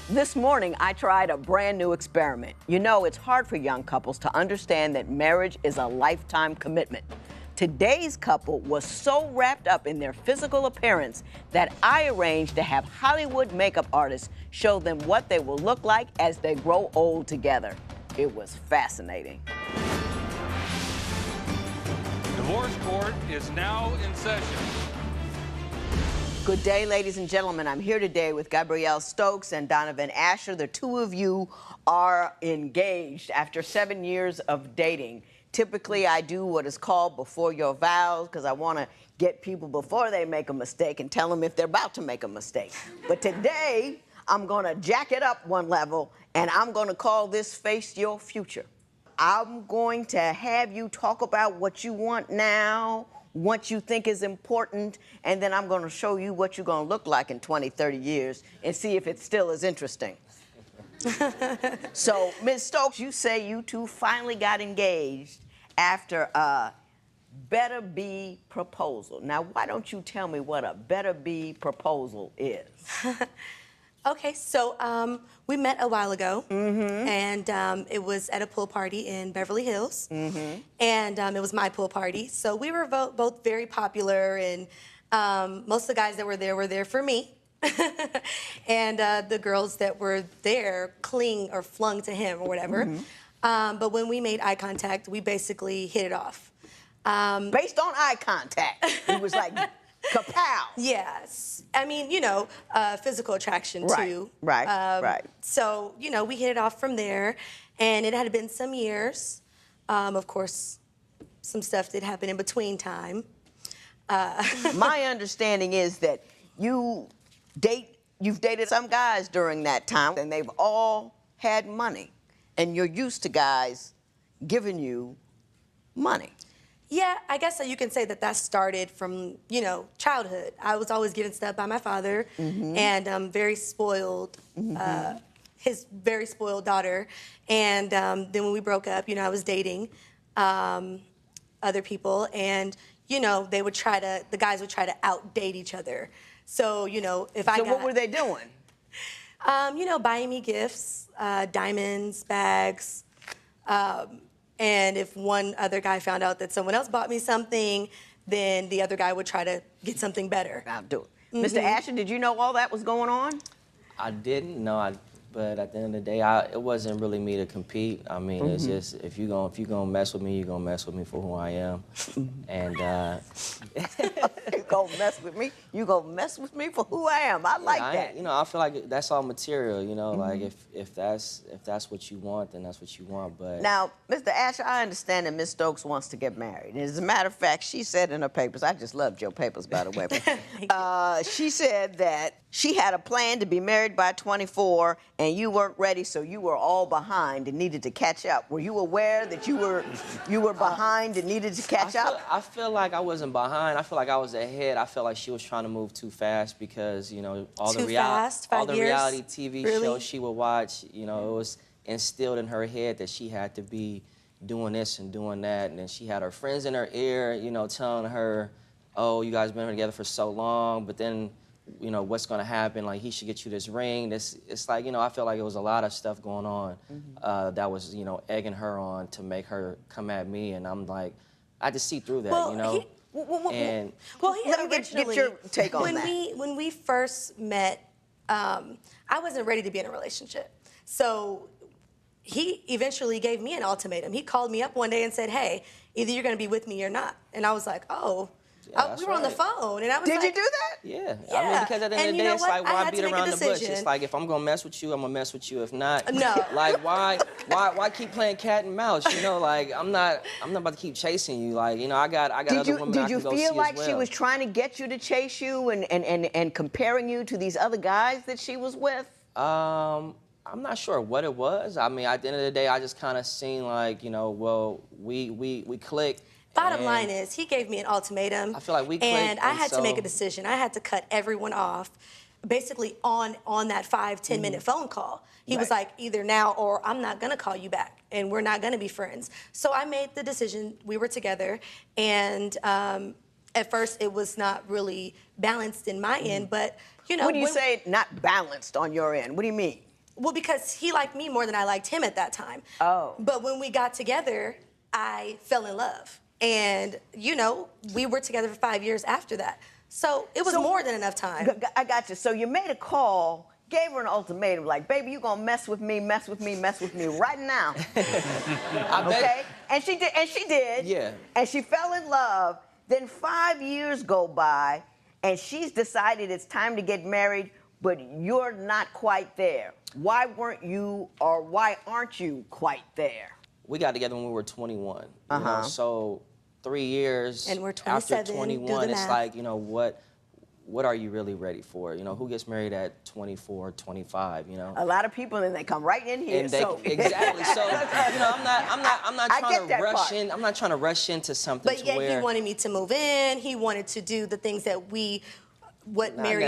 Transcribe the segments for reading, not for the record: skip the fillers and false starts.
This morning, I tried a brand new experiment. You know, it's hard for young couples to understand that marriage is a lifetime commitment. Today's couple was so wrapped up in their physical appearance that I arranged to have Hollywood makeup artists show them what they will look like as they grow old together. It was fascinating. Divorce court is now in session. Good day, ladies and gentlemen. I'm here today with Gabrielle Stokes and Donavan Asher. The two of you are engaged after 7 years of dating. Typically, I do what is called before your vows because I want to get people before they make a mistake and tell them if they're about to make a mistake. But today, I'm going to jack it up one level, and I'm going to call this Face Your Future. I'm going to have you talk about what you want now, what you think is important, and then I'm going to show you what you're going to look like in 20, 30 years and see if it still is interesting. So, Ms. Stokes, you say you two finally got engaged after a better be proposal. Now, why don't you tell me what a better be proposal is? Okay, so we met a while ago, and it was at a pool party in Beverly Hills, and it was my pool party. So we were both very popular, and most of the guys that were there for me, and the girls that were there flung to him or whatever. But when we made eye contact, we basically hit it off. Based on eye contact, it was like, kapow. Yes. I mean, you know, physical attraction too. Right. So, you know, we hit it off from there, and it had been some years. Of course, some stuff did happen in between time. My understanding is that you've dated some guys during that time, and they've all had money, and you're used to guys giving you money. Yeah, I guess you can say that started from, you know, childhood. I was always given stuff by my father, and very spoiled, his very spoiled daughter. And then when we broke up, you know, I was dating other people, and, you know, the guys would try to outdate each other. So, you know, So what were they doing? You know, buying me gifts, diamonds, bags, and if one other guy found out that someone else bought me something, then the other guy would try to get something better. I'll do it. Mr. Asher, did you know all that was going on? I didn't know, but at the end of the day, it wasn't really me to compete. I mean, it's just if you gonna mess with me, you're gonna mess with me for who I am, and You gonna mess with me? You gonna mess with me for who I am? I like that. You know, I feel like that's all material. You know, like if that's what you want, then that's what you want. But Now, Mr. Asher, I understand that Ms. Stokes wants to get married. As a matter of fact, she said in her papers, I just loved your papers, by the way. She said that she had a plan to be married by 24, and you weren't ready, so you were all behind and needed to catch up. Were you aware that you were behind and needed to catch up? I feel like I wasn't behind. I feel like I was ahead. I feel like she was trying to move too fast because, you know, all the reality TV shows she would watch, you know, it was instilled in her head that she had to be doing this and doing that. And then she had her friends in her ear, you know, telling her, oh, you guys been together for so long, but then, you know, what's going to happen? Like, he should get you this ring. It's like, you know, I feel like it was a lot of stuff going on that was, you know, egging her on to make her come at me. And I'm like, I had to see through that, you know? Let me get your take on that. When we first met, I wasn't ready to be in a relationship. So he eventually gave me an ultimatum. He called me up one day and said, hey, either you're going to be with me or not. And I was like, oh. Yeah, we were on the phone, and I was Did like... you do that? Yeah. I mean, because at the end of the day, it's like, why beat around the bush? It's like, if I'm going to mess with you, I'm going to mess with you. If not, no. Like, why keep playing cat and mouse? You know, like, I'm not about to keep chasing you. Like, you know, I got other women I can go see as well. Did you feel like she was trying to get you to chase you and comparing you to these other guys that she was with? I'm not sure what it was. I mean, at the end of the day, I just kind of seen like, you know, well, we clicked. Bottom line is, he gave me an ultimatum. I feel like we clicked, and I had to make a decision. I had to cut everyone off, basically on that 5-10 minute phone call. He was like, either now or I'm not gonna call you back, and we're not gonna be friends. So I made the decision. We were together, and at first it was not really balanced in my end, but you know. When you say not balanced on your end, what do you mean? Well, because he liked me more than I liked him at that time. Oh. But when we got together, I fell in love. And, you know, we were together for 5 years after that. So it was more than enough time. I got you. So you made a call, gave her an ultimatum, like, baby, you gonna mess with me right now. Okay? And she did. Yeah. And she fell in love. Then 5 years go by, and she's decided it's time to get married, but you're not quite there. Why weren't you, or why aren't you quite there? We got together when we were 21. You know? So 3 years And we're 27, after do 21, the it's math. like, you know, what are you really ready for? You know, who gets married at 24, 25, you know? A lot of people, and they come right in here. And they, exactly. So, you know, I'm not trying to rush in. I'm not trying to rush into something. But yet he wanted me to move in. He wanted to do the things that married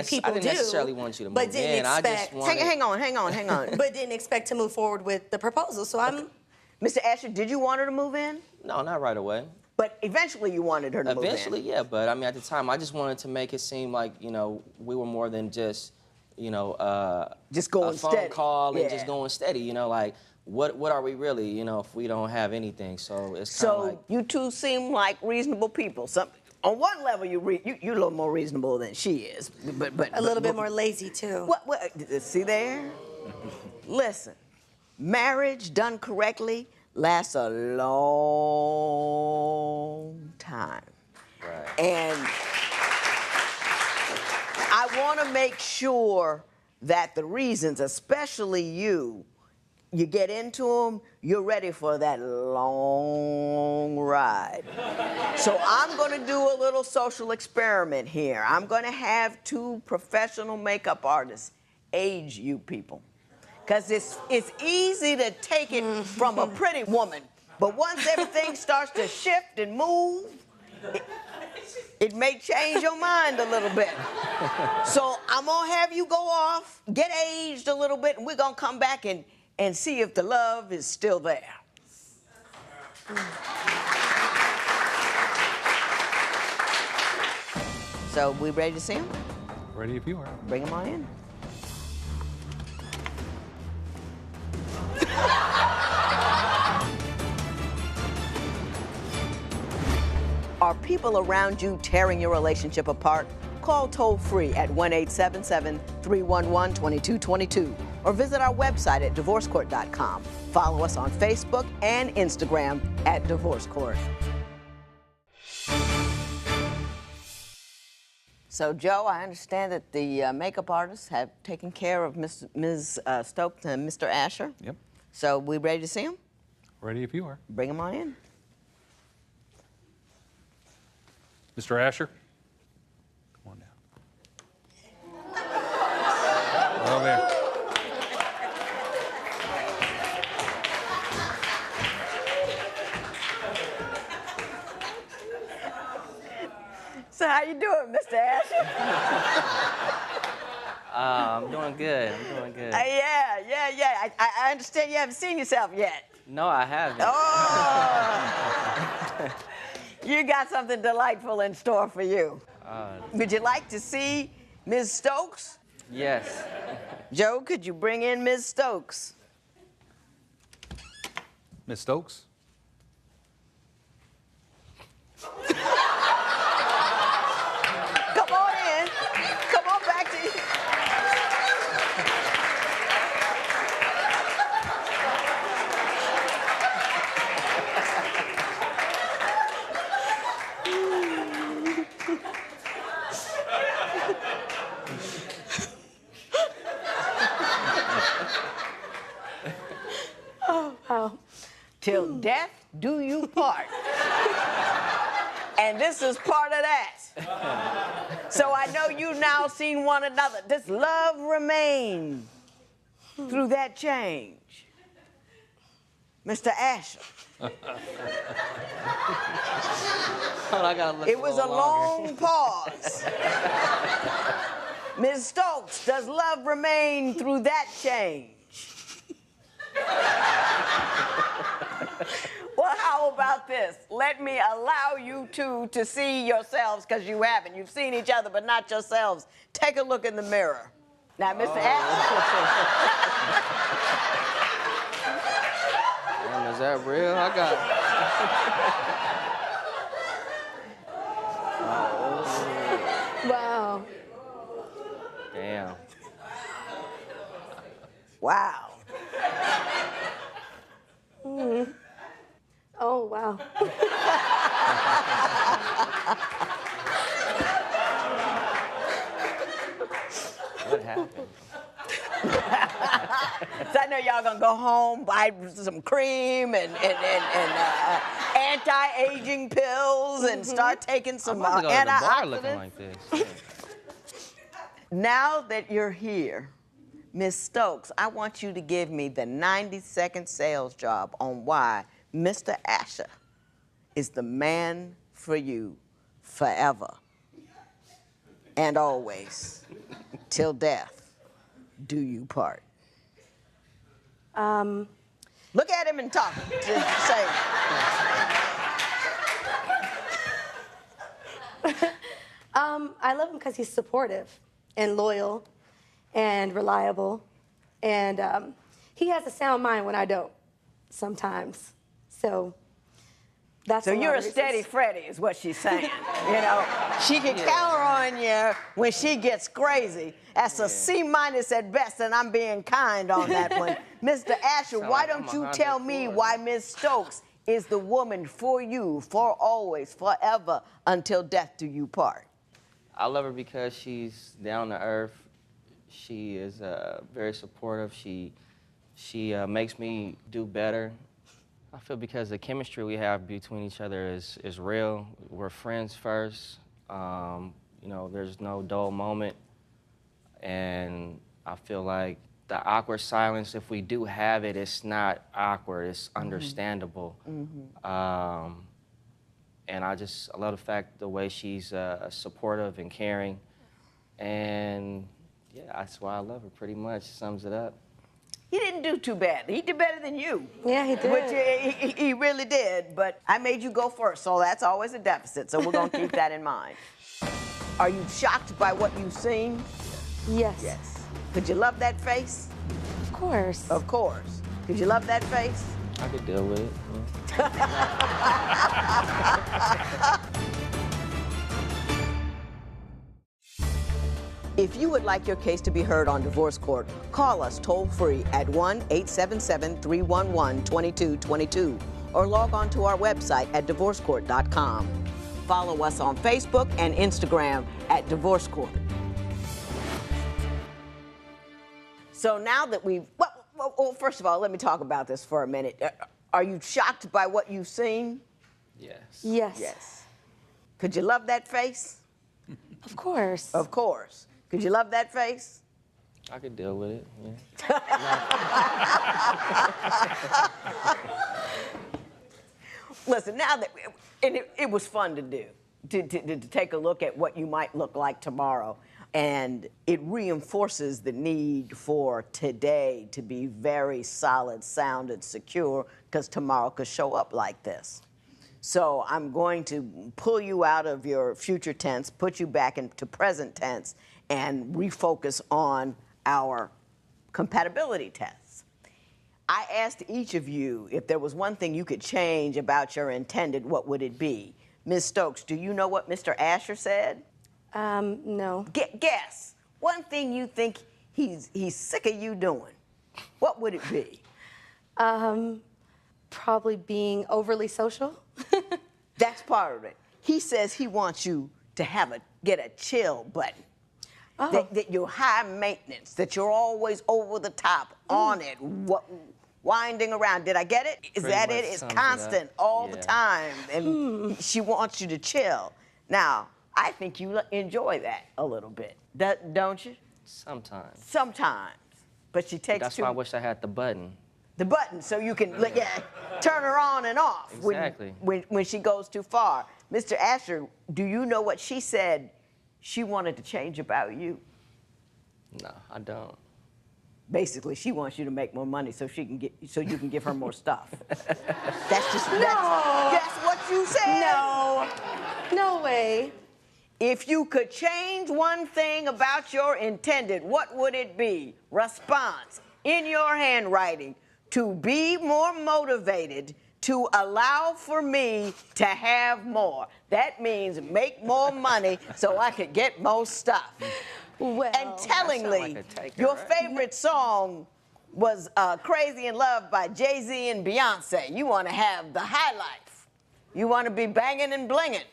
people do. I didn't necessarily want you to move but didn't in. Expect, I just wanted... Hang on. But didn't expect to move forward with the proposal. So I'm... Mr. Asher, did you want her to move in? No, not right away. But eventually you wanted her to move in. Eventually, yeah. But I mean, at the time, I just wanted to make it seem like, you know, we were more than just, you know, just going a phone steady. call and just going steady. You know, like what are we really, you know, if we don't have anything? So it's kind of like... you two seem like reasonable people. On one level, you're a little more reasonable than she is, but a little bit more lazy too. What? See there? Listen, marriage done correctly lasts a long time. Right. And I want to make sure that the reasons, especially you get into them, you're ready for that long ride. So I'm going to do a little social experiment here. I'm going to have 2 professional makeup artists age you people. Because it's easy to take it from a pretty woman, but once everything starts to shift and move, it may change your mind a little bit. So I'm going to have you go off, get aged a little bit, and we're going to come back and see if the love is still there. So we ready to see him? Ready if you are. Bring him on in. Are people around you tearing your relationship apart? Call toll-free at 1-877-311-2222 or visit our website at divorcecourt.com. Follow us on Facebook and Instagram at Divorce Court. So, Joe, I understand that the makeup artists have taken care of Ms. Stokes and Mr. Asher. Yep. So, we ready to see them? Ready if you are. Bring them on in. Mr. Asher, come on down. Over here. So how you doing, Mr. Asher? I'm doing good. Yeah. I understand you haven't seen yourself yet. No, I haven't. Oh! You got something delightful in store for you. Would you like to see Ms. Stokes? Yes. Joe, could you bring in Ms. Stokes? Miss Stokes? Come on in. Come on back to you. Oh, wow. Till death do you part. And this is part of that. So I know you've now seen one another. Does love remain through that change? Mr. Asher. I gotta look It was a longer. long pause. Ms. Stokes, does love remain through that change? Well, how about this? Let me allow you two to see yourselves, because you haven't. You've seen each other, but not yourselves. Take a look in the mirror. Now, Mr. Asher. I got it. Wow. Damn. Wow. Oh, wow. What happened? So I know y'all gonna go home, buy some cream and anti-aging pills and start taking I'm some about to go to the bar looking antioxidants. like this. Yeah. Now that you're here, Miss Stokes, I want you to give me the 90-second sales job on why Mr. Asher is the man for you forever and always, till death do you part. Look at him and talk. Just say. I love him because he's supportive and loyal and reliable. And he has a sound mind when I don't, sometimes. So that's So a lot you're a of reasons. steady Freddy is what she's saying. You know, she can count on you when she gets crazy. That's a C- at best, and I'm being kind on that one. Mr. Asher, Sound why like don't I'm you a tell Honda me Accord. why Miss Stokes is the woman for you, for always, forever, until death do you part? I love her because she's down to earth. She is very supportive. She makes me do better. I feel because the chemistry we have between each other is real. We're friends first. You know, there's no dull moment. And I feel like the awkward silence, if we do have it, it's not awkward, it's understandable. And I love the fact, the way she's supportive and caring. And yeah, that's why I love her, pretty much, sums it up. He didn't do too bad. He did better than you. Yeah, he did. Which he really did, but I made you go first, so that's always a deficit, so we're gonna keep that in mind. Are you shocked by what you've seen? Yes. Yes. Could you love that face? Of course. Of course. Could you love that face? I could deal with it. Yeah. If you would like your case to be heard on divorce court, call us toll-free at 1-877-311-2222 or log on to our website at divorcecourt.com. Follow us on Facebook and Instagram at Divorce Court. So now that we've, well, first of all, let me talk about this for a minute. Are you shocked by what you've seen? Yes. Yes. Yes. Could you love that face? Of course. Of course. Could you love that face? I could deal with it, yeah. Listen, now that, and it was fun to do, to take a look at what you might look like tomorrow. And it reinforces the need for today to be very solid, sound, and secure, because tomorrow could show up like this. So I'm going to pull you out of your future tense, put you back into present tense, and refocus on our compatibility tests. I asked each of you if there was one thing you could change about your intended, what would it be? Ms. Stokes, do you know what Mr. Asher said? No. Guess. One thing you think he's sick of you doing. What would it be? Probably being overly social. That's part of it. He says he wants you to get a chill button. Oh. That you're high maintenance, that you're always over the top, on it, winding around. Did I get it? Is Pretty that much it? It's sums it constant up. all the Yeah. time, and she wants you to chill. Now, I think you enjoy that a little bit, don't you? Sometimes. Sometimes, but she takes That's why I wish I had the button. the button so you can turn her on and off Exactly. when she goes too far. Mr. Asher, do you know what she said she wanted to change about you? No, I don't. Basically, she wants you to make more money so you can give her more stuff. That's what you said. No. No way. If you could change one thing about your intended, what would it be? Response in your handwriting: to be more motivated to allow for me to have more. That means make more money so I could get more stuff. Well, And tellingly, like a taker, your right? favorite song was Crazy in Love by Jay-Z and Beyonce. You want to have the high life. You want to be banging and blinging.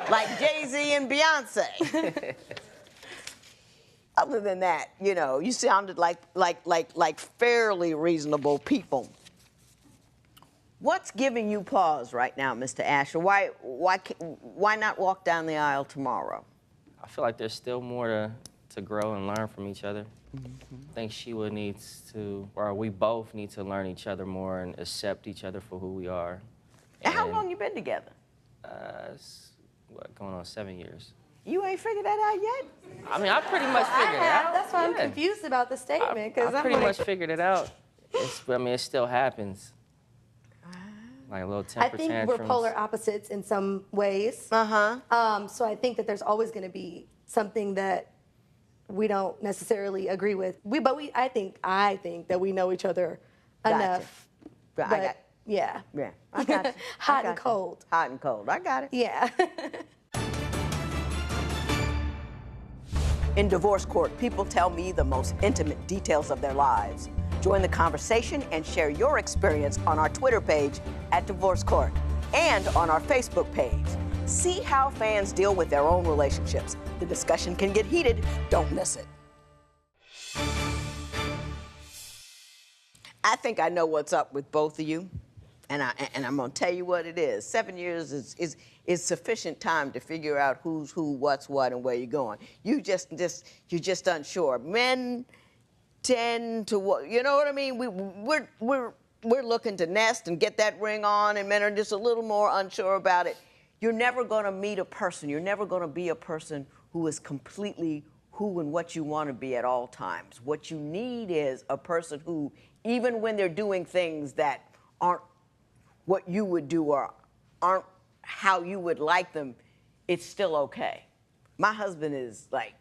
Like Jay-Z and Beyonce. Other than that, you know, you sounded like fairly reasonable people. What's giving you pause right now, Mr. Asher? Why not walk down the aisle tomorrow? I feel like there's still more to grow and learn from each other. I think Sheila needs to, or we both need to learn each other more and accept each other for who we are. And how long you been together? Going on 7 years. You ain't figured that out yet? I mean, I pretty much figured it out. That's why I'm Yeah. confused about the statement. I I'm pretty like, much figured it out. I mean, it still happens. Like a little I temper think tantrums. we're polar opposites in some ways. Uh-huh. So I think that there's always going to be something that we don't necessarily agree with. I think that we know each other Gotcha. enough. But yeah. Yeah, I got you. Hot and cold. Hot and cold. I got it. Yeah. In divorce court, people tell me the most intimate details of their lives. Join the conversation and share your experience on our Twitter page @Divorce Court and on our Facebook page. See how fans deal with their own relationships. The discussion can get heated. Don't miss it. I think I know what's up with both of you, and I'm gonna tell you what it is. 7 years is sufficient time to figure out who's who, what's what, and where you're going. You're just unsure. Men tend to, you know what I mean? We're looking to nest and get that ring on, and men are just a little more unsure about it. You're never gonna meet a person. You're never gonna be a person who is completely who and what you want to be at all times. What you need is a person who, even when they're doing things that aren't what you would do or aren't how you would like them, it's still okay. My husband is like,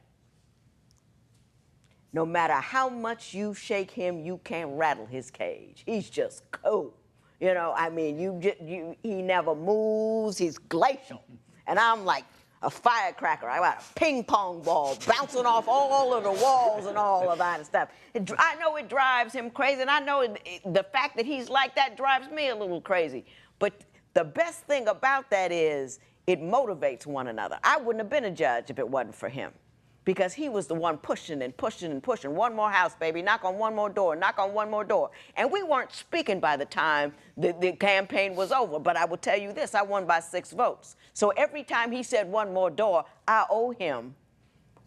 no matter how much you shake him, you can't rattle his cage. He's just cool. You know, I mean, he never moves. He's glacial. And I'm like a firecracker. I got a ping pong ball bouncing off all of the walls and all of that stuff. I know it drives him crazy, and I know the fact that he's like that drives me a little crazy. But the best thing about that is it motivates one another. I wouldn't have been a judge if it wasn't for him, because he was the one pushing and pushing and pushing. One more house, baby. Knock on one more door. Knock on one more door. And we weren't speaking by the time the campaign was over. But I will tell you this, I won by 6 votes. So every time he said one more door, I owe him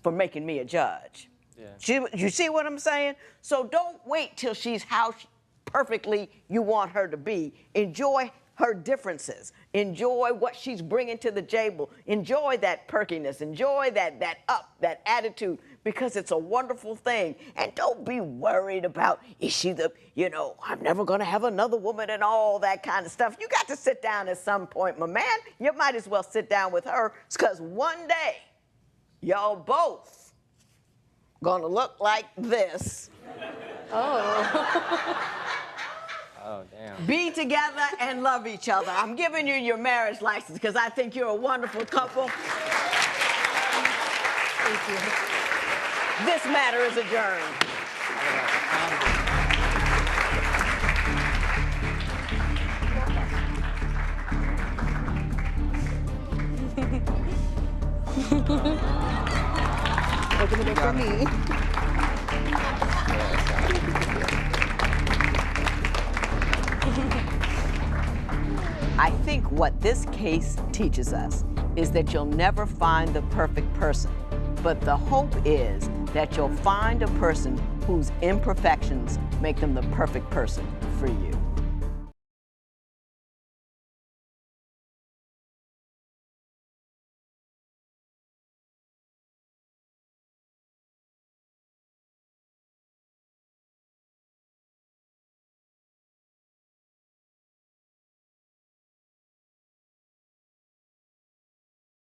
for making me a judge. Yeah. You see what I'm saying? So don't wait till she's how perfectly you want her to be. Enjoy her differences. Enjoy what she's bringing to the table. Enjoy that perkiness. Enjoy that attitude, because it's a wonderful thing. And don't be worried about, is she I'm never going to have another woman and all that kind of stuff. You got to sit down at some point, my man. You might as well sit down with her, because one day, y'all both going to look like this. Oh. Oh, damn. Be together and love each other. I'm giving you your marriage license because I think you're a wonderful couple. Thank you. This matter is adjourned. Open it up for me. I think what this case teaches us is that you'll never find the perfect person, but the hope is that you'll find a person whose imperfections make them the perfect person for you.